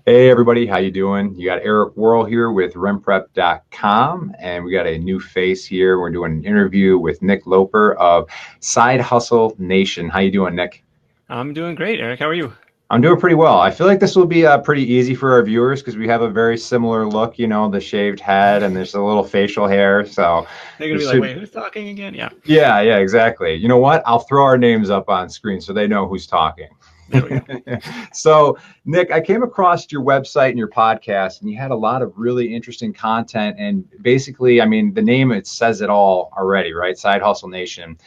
Hey everybody, how you doing? You got Eric Worrell here with RentPrep.com, and we got a new face here. We're doing an interview with Nick Loper of Side Hustle Nation. How you doing, Nick? I'm doing great, Eric. How are you? I'm doing pretty well. I feel like this will be pretty easy for our viewers because we have a very similar look, the shaved head and there's a little facial hair. So They're gonna this be like, should, "Wait, who's talking again?" Yeah, yeah, exactly. You know what? I'll throw our names up on screen so they know who's talking. there we go. So, Nick, I came across your website and your podcast, and you had a lot of really interesting content. And basically, I mean, the name it says it all already, right? Side Hustle Nation.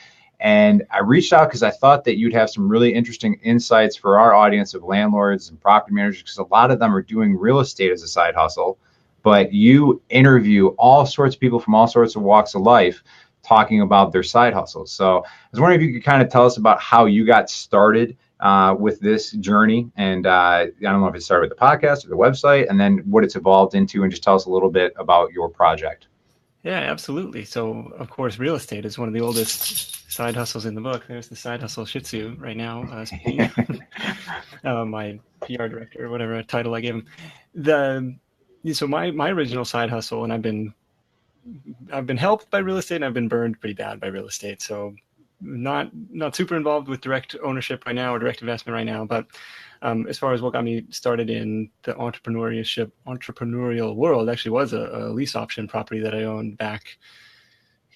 And I reached out because I thought that you'd have some really interesting insights for our audience of landlords and property managers, because a lot of them are doing real estate as a side hustle. But you interview all sorts of people from all sorts of walks of life talking about their side hustles. So I was wondering if you could kind of tell us about how you got started with this journey. And I don't know if it started with the podcast or the website, and then what it's evolved into, and just tell us a little bit about your project. Yeah, absolutely. So, of course, real estate is one of the oldest side hustles in the book. There's the side hustle Shih Tzu right now speaking. My PR director, or whatever title I gave him. The so my original side hustle, and I've been helped by real estate, and I've been burned pretty bad by real estate. So not super involved with direct ownership right now or direct investment right now, but as far as what got me started in the entrepreneurial world, actually was a lease option property that I owned back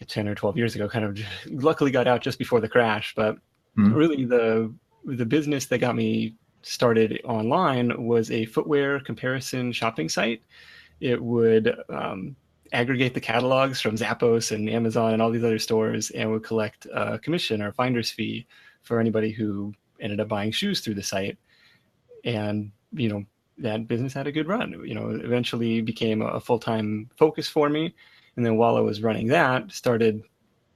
10 or 12 years ago. Kind of luckily got out just before the crash, but Mhm. really the business that got me started online was a footwear comparison shopping site. It would aggregate the catalogs from Zappos and Amazon and all these other stores, and would collect a commission or finder's fee for anybody who ended up buying shoes through the site. And that business had a good run. Eventually became a full-time focus for me. And then while I was running that, started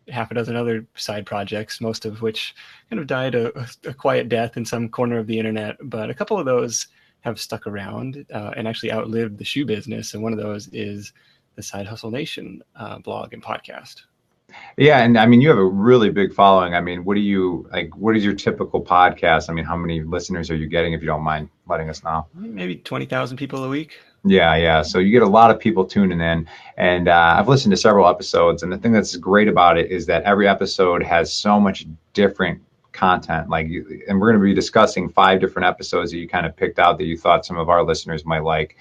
half a dozen other side projects, most of which kind of died a quiet death in some corner of the internet. But a couple of those have stuck around and actually outlived the shoe business. And one of those is the Side Hustle Nation blog and podcast. Yeah, and I mean, you have a really big following. I mean, what do you like? What is your typical podcast? I mean, how many listeners are you getting, if you don't mind letting us know? Maybe 20,000 people a week. Yeah, yeah. So you get a lot of people tuning in, and I've listened to several episodes, and the thing that's great about it is that every episode has so much different content. And we're going to be discussing 5 different episodes that you kind of picked out that you thought some of our listeners might like.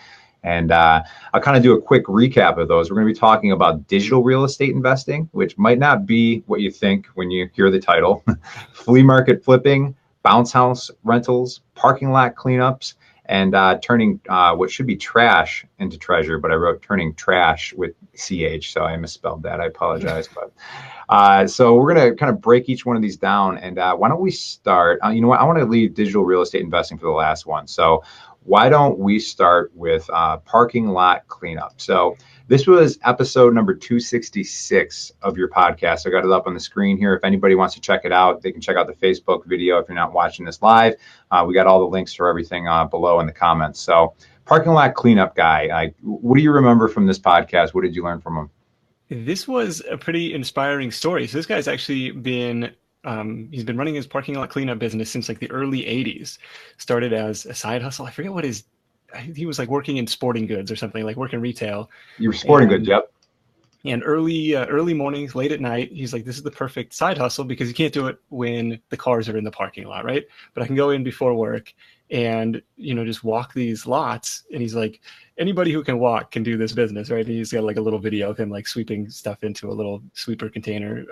And I'll kind of do a quick recap of those. We're going to be talking about digital real estate investing, which might not be what you think when you hear the title, flea market flipping, bounce house rentals, parking lot cleanups, and turning what should be trash into treasure, but I wrote turning trash with CH, so I misspelled that. I apologize. But so we're going to kind of break each one of these down. And why don't we start? You know what? I want to leave digital real estate investing for the last one. So why don't we start with parking lot cleanup? So this was episode number 266 of your podcast. I got it up on the screen here. If anybody wants to check it out, they can check out the Facebook video if you're not watching this live. We got all the links for everything below in the comments. So parking lot cleanup guy, what do you remember from this podcast? What did you learn from him? This was a pretty inspiring story. So this guy's actually been he's been running his parking lot cleanup business since like the early 80s. Started as a side hustle. I forget what his he was like working in sporting goods or something, like working retail. You were sporting goods, And yep. early mornings, late at night, he's like, this is the perfect side hustle because you can't do it when the cars are in the parking lot, right? But I can go in before work and just walk these lots. And he's like, anybody who can walk can do this business, right? And he's got like a little video of him like sweeping stuff into a little sweeper container,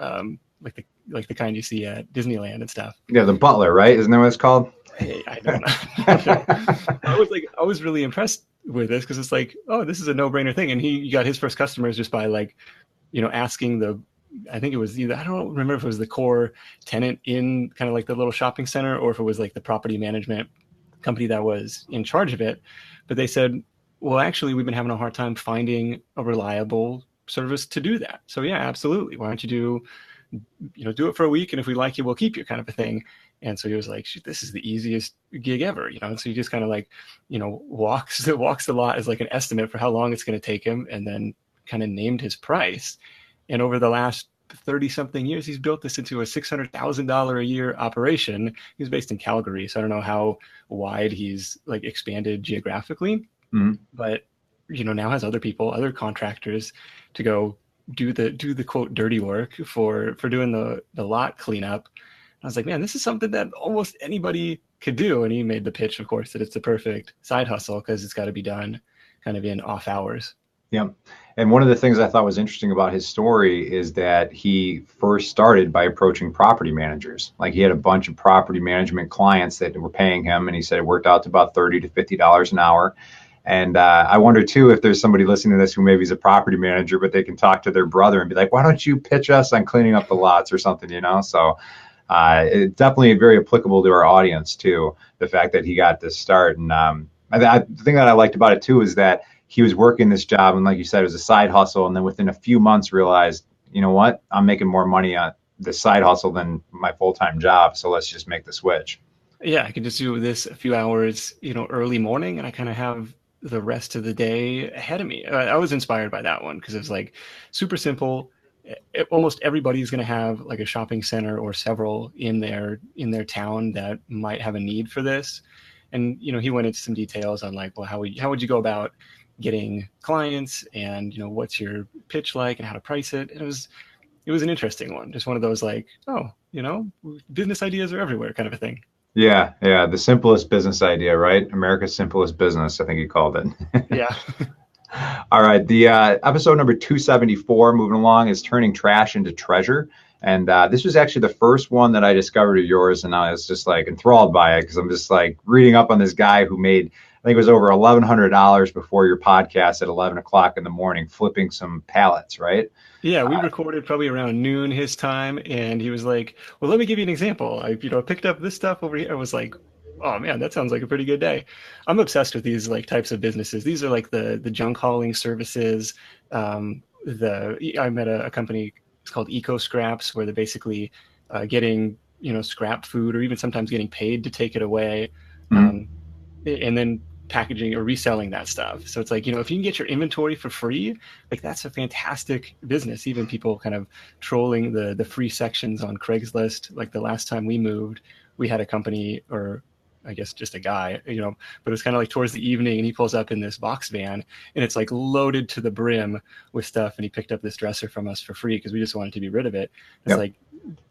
like the kind you see at Disneyland and stuff. Yeah, the butler, right? Isn't that what it's called? Hey, I don't know. I was really impressed with this because it's like, oh, this is a no-brainer thing. And he got his first customers just by like, asking I think it was either, I don't remember if it was the core tenant in kind of like the little shopping center or if it was like the property management company that was in charge of it. But they said, well, actually, we've been having a hard time finding a reliable service to do that. So yeah, absolutely. Why don't you do it for a week, and if we like you, we'll keep you, kind of a thing. And so he was like, shoot, this is the easiest gig ever, And so he just kind of like, walks the lot as like an estimate for how long it's going to take him, and then kind of named his price. And over the last 30 something years, he's built this into a $600,000 a year operation. He's based in Calgary, so I don't know how wide he's like expanded geographically, Mhm. but now has other people, other contractors to go do the quote dirty work for doing the lot cleanup. I was like, man, this is something that almost anybody could do. And he made the pitch, of course, that it's the perfect side hustle because it's got to be done kind of in off hours. Yep. And one of the things I thought was interesting about his story is that he first started by approaching property managers. Like he had a bunch of property management clients that were paying him, and he said it worked out to about $30 to $50 an hour. And I wonder too if there's somebody listening to this who maybe is a property manager, but they can talk to their brother and be like, "Why don't you pitch us on cleaning up the lots or something?" So it's definitely very applicable to our audience too. The fact that he got this start, and the thing that I liked about it too is that he was working this job, and like you said, it was a side hustle, and then within a few months realized, you know what, I'm making more money on the side hustle than my full-time job, so let's just make the switch. Yeah, I could just do this a few hours, early morning, and I kind of have the rest of the day ahead of me. I was inspired by that one because it was like super simple. Almost everybody's going to have like a shopping center or several in their town that might have a need for this. And he went into some details on like, well, how would you go about getting clients, and what's your pitch like, and how to price it. And it was an interesting one, just one of those like, oh, business ideas are everywhere kind of a thing. Yeah, yeah, the simplest business idea, right? America's simplest business, I think he called it. Yeah. All right, the episode number 274, moving along, is turning trash into treasure. And this was actually the first one that I discovered of yours, and I was just like enthralled by it because I'm just like reading up on this guy who made, I think it was over $1,100 before your podcast at 11 o'clock in the morning, flipping some pallets, right? Yeah, we recorded probably around noon his time, and he was like, "Well, let me give you an example. I picked up this stuff over here." I was like, "Oh man, that sounds like a pretty good day." I'm obsessed with these like types of businesses. These are like the junk hauling services. I met a company. It's called Eco Scraps, where they're basically getting scrap food, or even sometimes getting paid to take it away, Mhm. and then packaging or reselling that stuff. So it's like, if you can get your inventory for free, like that's a fantastic business. Even people kind of trolling the free sections on Craigslist. Like the last time we moved, we had a company, or I guess just a guy, but it's kind of like towards the evening, and he pulls up in this box van, and it's like loaded to the brim with stuff. And he picked up this dresser from us for free because we just wanted to be rid of it. It's Yep. like,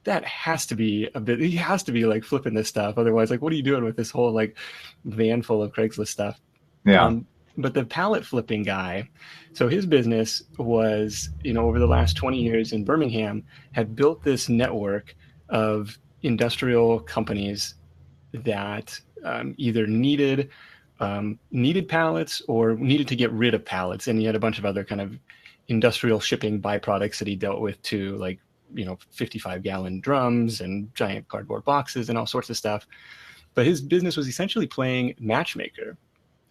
that has to be a bit, he has to be like flipping this stuff. Otherwise, like, what are you doing with this whole like van full of Craigslist stuff? Yeah. But the pallet flipping guy, so his business was, over the last 20 years in Birmingham, had built this network of industrial companies that either needed pallets or needed to get rid of pallets. And he had a bunch of other kind of industrial shipping byproducts that he dealt with too, like 55-gallon drums and giant cardboard boxes and all sorts of stuff. But his business was essentially playing matchmaker,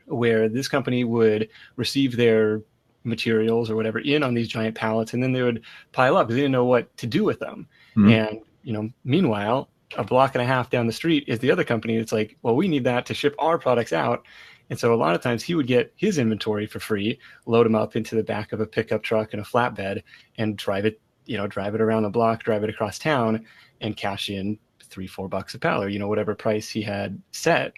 where this company would receive their materials or whatever in on these giant pallets, and then they would pile up because they didn't know what to do with them. Mhm. And meanwhile, a block and a half down the street is the other company that's like, well, we need that to ship our products out. And so a lot of times he would get his inventory for free, load them up into the back of a pickup truck and a flatbed, and drive it around the block, drive it across town, and cash in $3-4 a pallet, or whatever price he had set.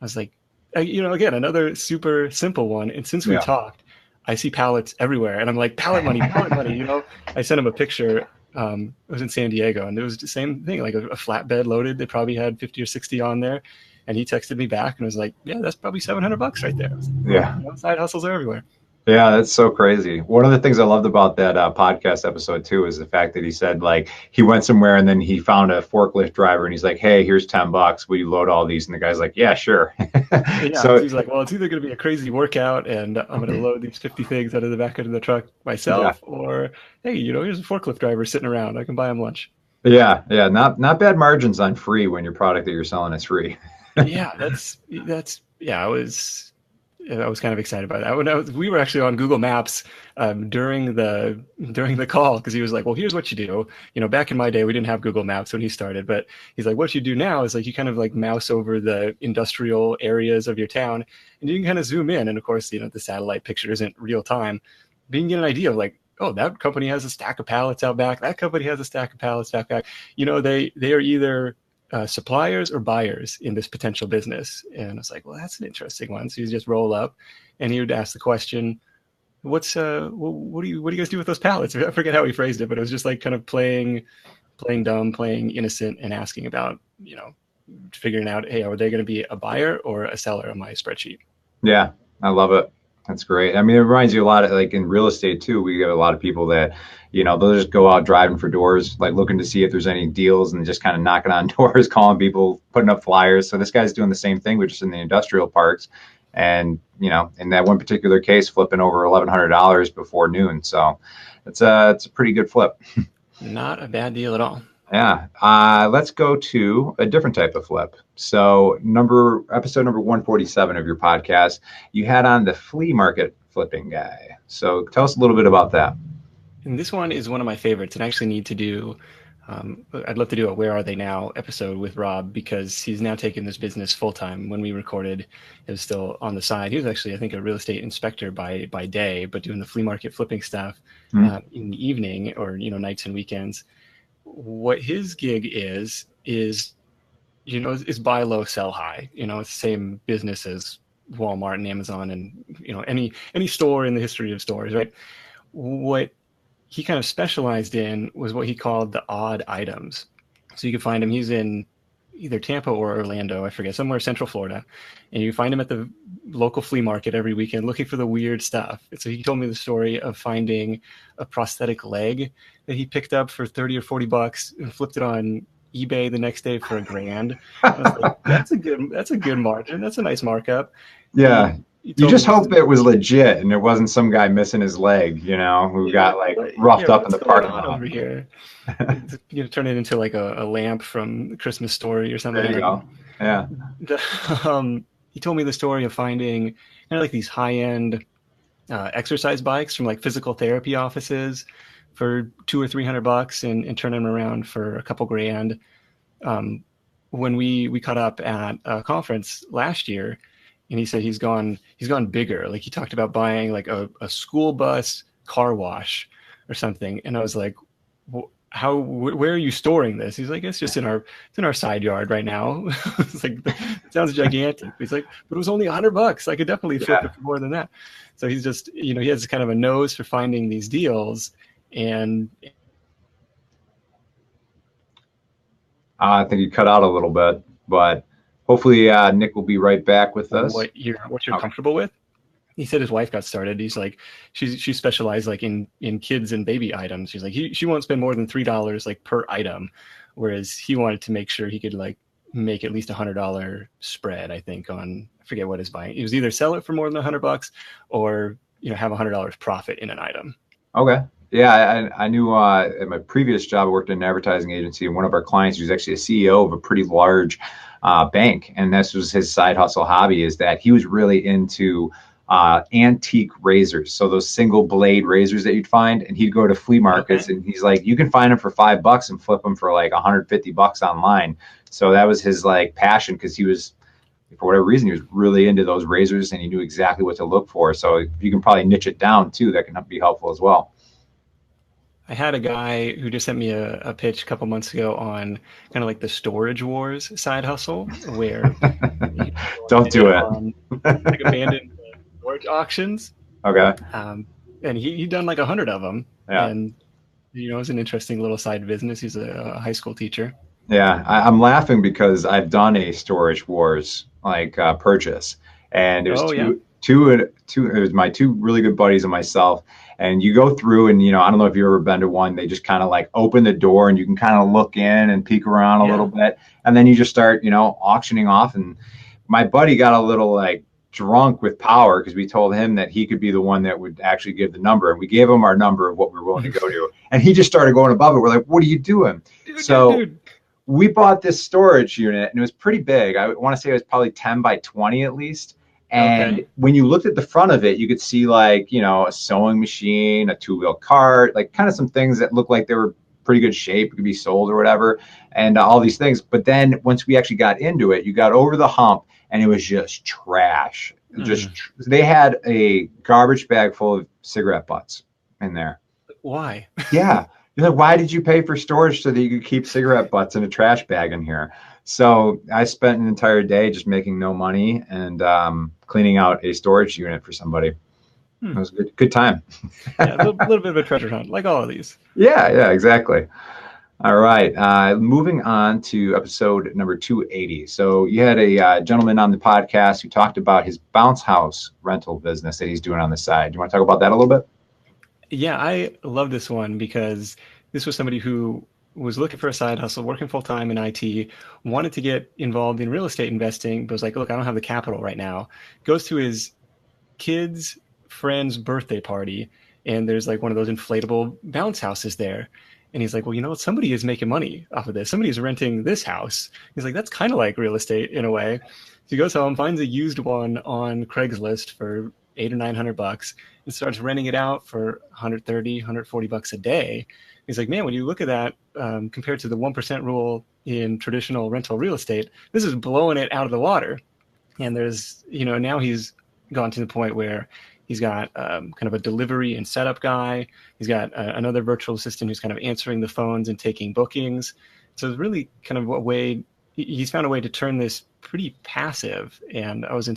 I was like, again, another super simple one. And since we Yeah. talked, I see pallets everywhere, and I'm like, pallet money, pallet money. I sent him a picture. It was in San Diego, and it was the same thing, like a flatbed loaded. They probably had 50 or 60 on there, and he texted me back and was like, "Yeah, that's probably $700 right there." I was like, Yeah. side hustles are everywhere. Yeah, that's so crazy. One of the things I loved about that podcast episode too is the fact that he said like he went somewhere and then he found a forklift driver and he's like, "Hey, here's $10. Will you load all these?" And the guy's like, "Yeah, sure." Yeah, So he's like, well, it's either going to be a crazy workout and I'm going to load these 50 things out of the back of the truck yeah, myself, or hey, here's a forklift driver sitting around. I can buy him lunch. yeah, not bad margins on free when your product that you're selling is free. Yeah, yeah. I was kind of excited by that. We were actually on Google Maps during the call, because he was like, "Well, here's what you do." Back in my day, we didn't have Google Maps when he started, but he's like, "What you do now is like you kind of like mouse over the industrial areas of your town, and you can kind of zoom in. And of course, the satellite picture isn't real time, but you can get an idea of like, oh, that company has a stack of pallets out back. That company has a stack of pallets out back. They are either suppliers or buyers in this potential business. And I was like, well, that's an interesting one. So you just roll up, and he would ask the question, what do you guys do with those pallets? I forget how he phrased it, but it was just like kind of playing dumb, playing innocent, and asking about, figuring out, hey, are they going to be a buyer or a seller on my spreadsheet? Yeah, I love it. That's great. I mean, it reminds you a lot of, like, in real estate too. We get a lot of people that, they'll just go out driving for doors, like looking to see if there's any deals, and just kind of knocking on doors, calling people, putting up flyers. So this guy's doing the same thing, but just in the industrial parks. And, in that one particular case, flipping over $1,100 before noon. So it's a pretty good flip. Not a bad deal at all. Yeah. Let's go to a different type of flip. So episode number 147 of your podcast, you had on the flea market flipping guy. So tell us a little bit about that. And this one is one of my favorites, and I actually need to do, I'd love to do a Where Are They Now episode with Rob, because he's now taken this business full time. When we recorded, it was still on the side. He was actually, I think, a real estate inspector by day, but doing the flea market flipping stuff in the evening, or, nights and weekends. What his gig is buy low, sell high. It's the same business as Walmart and Amazon and, any store in the history of stores, right? What he kind of specialized in was what he called the odd items. So you can find him, he's in either Tampa or Orlando, I forget, somewhere Central Florida. And you find him at the local flea market every weekend looking for the weird stuff. And so he told me the story of finding a prosthetic leg that he picked up for 30 or 40 bucks and flipped it on eBay the next day for $1,000. I was like, that's a good margin. That's a nice markup. Yeah. You just hope it was legit and there wasn't some guy missing his leg, who got roughed up in the parking lot over here. Turn it into like a lamp from Christmas Story or something. There you go. Yeah. He told me the story of finding kind of like these high-end exercise bikes from like physical therapy offices for $200 or $300 and turning them around for a couple grand. When we caught up at a conference last year, and he said he's gone bigger. Like he talked about buying like a school bus car wash or something. And I was like, where are you storing this? He's like, it's just in our side yard right now. It's like, it sounds gigantic. He's like, but it was only $100. I could definitely flip it for more than that. So he's just, he has kind of a nose for finding these deals. And I think you cut out a little bit, but hopefully Nick will be right back with us. What you're comfortable with? He said his wife got started. He's like, she specialized like in kids and baby items. She's like, she won't spend more than $3 like per item, whereas he wanted to make sure he could like make at least $100 spread. I think on, I forget what he's buying. It was either sell it for more than $100 or have $100 profit in an item. Okay. Yeah, I knew at my previous job, I worked in an advertising agency, and one of our clients was actually a CEO of a pretty large bank, and this was his side hustle hobby, is that he was really into antique razors, so those single blade razors that you'd find, and he'd go to flea markets, and he's like, you can find them for $5 and flip them for like $150 online. So that was his like passion, because he was, for whatever reason, he was really into those razors, and he knew exactly what to look for. So you can probably niche it down too. That can be helpful as well. I had a guy who just sent me a pitch a couple months ago on kind of like the Storage Wars side hustle, where don't do it on, like abandoned storage auctions. Okay. And he'd done like 100 of them. Yeah. And it's an interesting little side business. He's a high school teacher. Yeah, I'm laughing because I've done a Storage Wars like purchase, and there's two. It was my two really good buddies and myself. And you go through, and I don't know if you've ever been to one. They just kind of like open the door, and you can kind of look in and peek around a little bit, and then you just start auctioning off. And my buddy got a little like drunk with power, because we told him that he could be the one that would actually give the number, and we gave him our number of what we were willing to go to, and he just started going above it. We're like, what are you doing? Dude. We bought this storage unit, and it was pretty big. I want to say it was probably 10 by 20 at least. And when you looked at the front of it, you could see like, a sewing machine, a 2-wheel cart, like kind of some things that looked like they were pretty good shape, could be sold or whatever, and all these things. But then once we actually got into it, you got over the hump, and it was just trash. They had a garbage bag full of cigarette butts in there. Why? Yeah. You're like, why did you pay for storage so that you could keep cigarette butts in a trash bag in here? So I spent an entire day just making no money and cleaning out a storage unit for somebody. It Hmm. was a good time. Yeah, a little bit of a treasure hunt, like all of these. Yeah, exactly. All right. Moving on to episode number 280. So you had a gentleman on the podcast who talked about his bounce house rental business that he's doing on the side. Do you want to talk about that a little bit? Yeah, I love this one because this was somebody who was looking for a side hustle, working full time in IT, wanted to get involved in real estate investing, but was like, look, I don't have the capital right now. Goes to his kid's friend's birthday party, and there's like one of those inflatable bounce houses there. And he's like, well, you know what? Somebody is making money off of this. Somebody's renting this house. He's like, that's kind of like real estate in a way. So he goes home, finds a used one on Craigslist for 800 or 900 bucks, and starts renting it out for 130, 140 bucks a day. He's like, man, when you look at that compared to the 1% rule in traditional rental real estate, this is blowing it out of the water. And there's, now he's gone to the point where he's got kind of a delivery and setup guy. He's got another virtual assistant who's kind of answering the phones and taking bookings. So it's really kind of a way, he's found a way to turn this pretty passive. And I was in.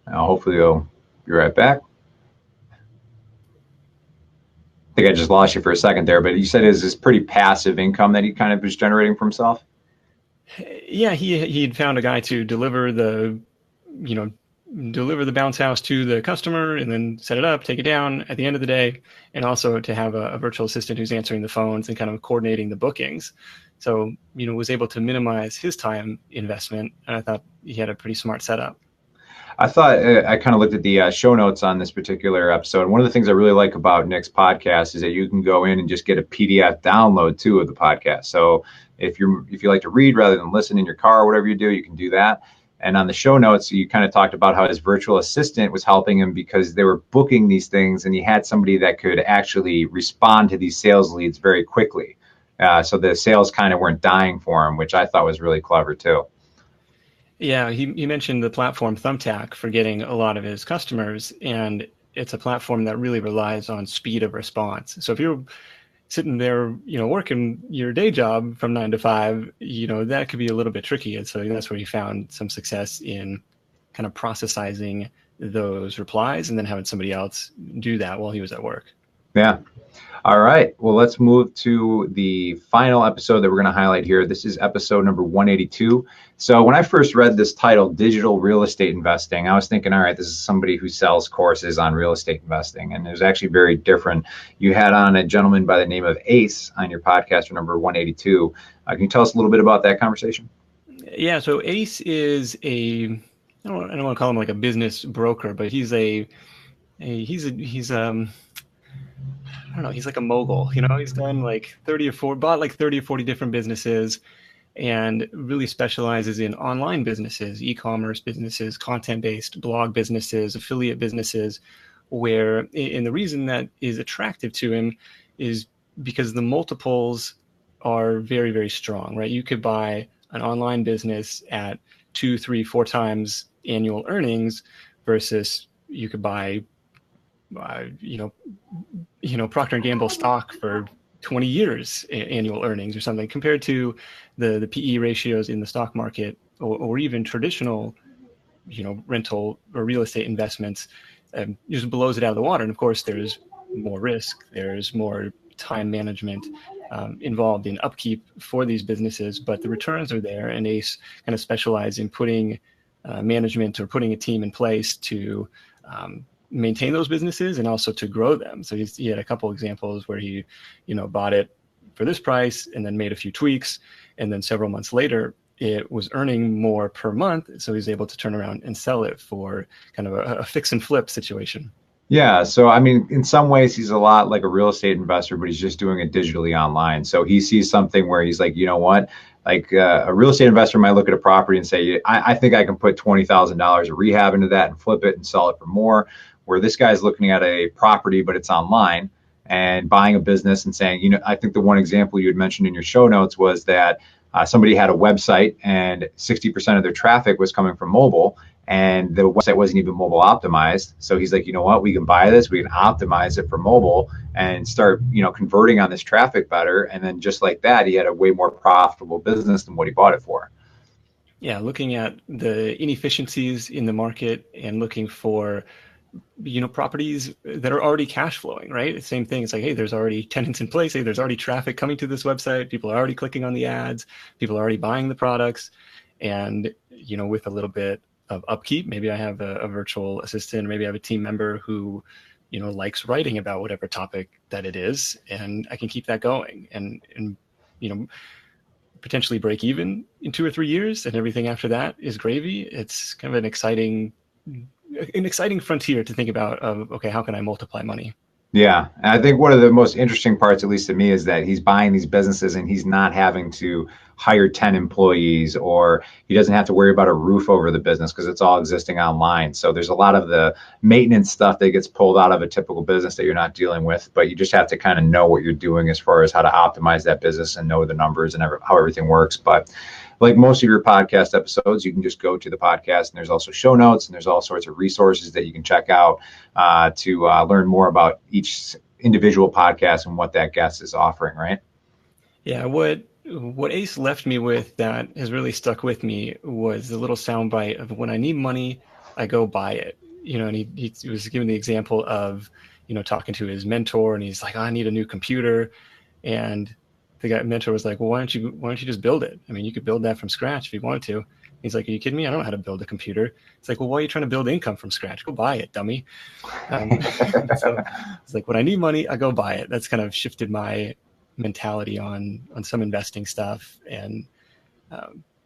Hopefully you'll be right back. I think I just lost you for a second there, but you said is this pretty passive income that he kind of was generating for himself? Yeah, he'd found a guy to deliver the bounce house to the customer and then set it up, take it down at the end of the day, and also to have a virtual assistant who's answering the phones and kind of coordinating the bookings. So, was able to minimize his time investment, and I thought he had a pretty smart setup. I thought I kind of looked at the show notes on this particular episode. One of the things I really like about Nick's podcast is that you can go in and just get a PDF download too of the podcast. So if you like to read rather than listen in your car or whatever you do, you can do that. And on the show notes, you kind of talked about how his virtual assistant was helping him because they were booking these things, and he had somebody that could actually respond to these sales leads very quickly. So the sales kind of weren't dying for him, which I thought was really clever too. Yeah, he mentioned the platform Thumbtack for getting a lot of his customers, and it's a platform that really relies on speed of response. So if you're sitting there, working your day job from 9 to 5, that could be a little bit tricky. And so that's where he found some success in kind of processing those replies and then having somebody else do that while he was at work. Yeah. All right. Well, let's move to the final episode that we're going to highlight here. This is episode number 182. So when I first read this title, Digital Real Estate Investing, I was thinking, all right, this is somebody who sells courses on real estate investing. And it was actually very different. You had on a gentleman by the name of Ace on your podcast for number 182. Can you tell us a little bit about that conversation? Yeah. So Ace is I don't want to call him like a business broker, but he's I don't know, he's like a mogul, he's done like 30 or 40 different businesses and really specializes in online businesses, e-commerce businesses, content-based blog businesses, affiliate businesses, and the reason that is attractive to him is because the multiples are very, very strong, right? You could buy an online business at 2, 3, 4 times annual earnings versus you could buy Procter & Gamble stock for 20 years annual earnings or something, compared to the PE ratios in the stock market or even traditional, rental or real estate investments. Just blows it out of the water. And of course, there's more risk. There's more time management involved in upkeep for these businesses, but the returns are there. And Ace kind of specialize in putting management or putting a team in place to maintain those businesses and also to grow them. So he had a couple examples where he, bought it for this price and then made a few tweaks. And then several months later, it was earning more per month. So he's able to turn around and sell it for kind of a fix and flip situation. Yeah. So, I mean, in some ways, he's a lot like a real estate investor, but he's just doing it digitally online. So he sees something where he's like, you know what? Like a real estate investor might look at a property and say, I think I can put $20,000 of rehab into that and flip it and sell it for more. Where this guy's looking at a property, but it's online, and buying a business and saying, I think the one example you had mentioned in your show notes was that somebody had a website and 60% of their traffic was coming from mobile, and the website wasn't even mobile optimized. So he's like, you know what, we can buy this, we can optimize it for mobile and start, converting on this traffic better. And then just like that, he had a way more profitable business than what he bought it for. Yeah, looking at the inefficiencies in the market and looking for properties that are already cash flowing, right? The same thing. It's like, hey, there's already tenants in place. Hey, there's already traffic coming to this website. People are already clicking on the ads. People are already buying the products. And, with a little bit of upkeep, maybe I have a virtual assistant, or maybe I have a team member who, likes writing about whatever topic that it is. And I can keep that going and potentially break even in 2 or 3 years. And everything after that is gravy. It's kind of an exciting frontier to think about of, okay, how can I multiply money? Yeah. And I think one of the most interesting parts, at least to me, is that he's buying these businesses and he's not having to hire 10 employees, or he doesn't have to worry about a roof over the business because it's all existing online. So there's a lot of the maintenance stuff that gets pulled out of a typical business that you're not dealing with, but you just have to kind of know what you're doing as far as how to optimize that business and know the numbers and how everything works. But like most of your podcast episodes, you can just go to the podcast, and there's also show notes, and there's all sorts of resources that you can check out to learn more about each individual podcast and what that guest is offering, right? Yeah, what Ace left me with that has really stuck with me was the little soundbite of, when I need money, I go buy it. And he was giving the example of, talking to his mentor, and he's like, I need a new computer. And the mentor was like, well, why don't you just build it? I mean, you could build that from scratch if you wanted to. He's like, are you kidding me? I don't know how to build a computer. It's like, well, why are you trying to build income from scratch? Go buy it, dummy. So it's like, when I need money, I go buy it. That's kind of shifted my mentality on some investing stuff. And,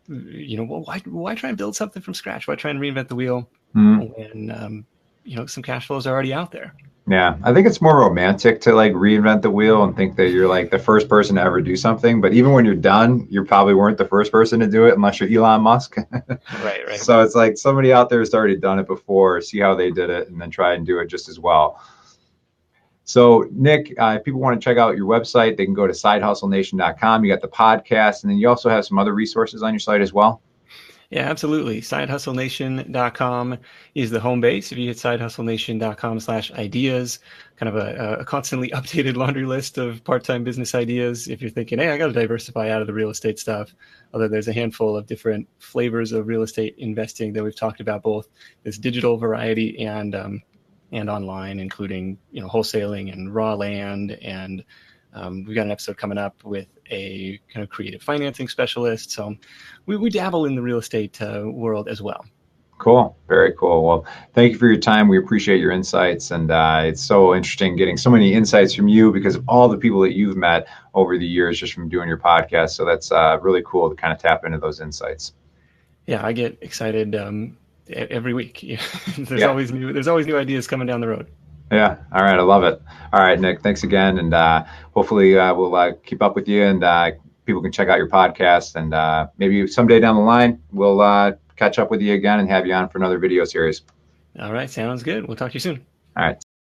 well, why try and build something from scratch? Why try and reinvent the wheel when, some cash flows are already out there? Yeah, I think it's more romantic to like reinvent the wheel and think that you're like the first person to ever do something. But even when you're done, you probably weren't the first person to do it unless you're Elon Musk. Right. So it's like somebody out there has already done it before, see how they did it, and then try and do it just as well. So Nick, if people want to check out your website, they can go to sidehustlenation.com. You got the podcast, and then you also have some other resources on your site as well. Yeah, absolutely. Sidehustlenation.com is the home base. If you hit sidehustlenation.com/ideas, kind of a constantly updated laundry list of part-time business ideas. If you're thinking, hey, I got to diversify out of the real estate stuff, although there's a handful of different flavors of real estate investing that we've talked about, both this digital variety and online, including wholesaling and raw land. And we've got an episode coming up with a kind of creative financing specialist. So we dabble in the real estate world as well. Cool. Very cool. Well, thank you for your time. We appreciate your insights. And it's so interesting getting so many insights from you because of all the people that you've met over the years just from doing your podcast. So that's really cool to kind of tap into those insights. Yeah, I get excited every week. There's always new ideas coming down the road. Yeah. All right. I love it. All right, Nick, thanks again. And hopefully we'll keep up with you, and people can check out your podcast, and maybe someday down the line, we'll catch up with you again and have you on for another video series. All right. Sounds good. We'll talk to you soon. All right.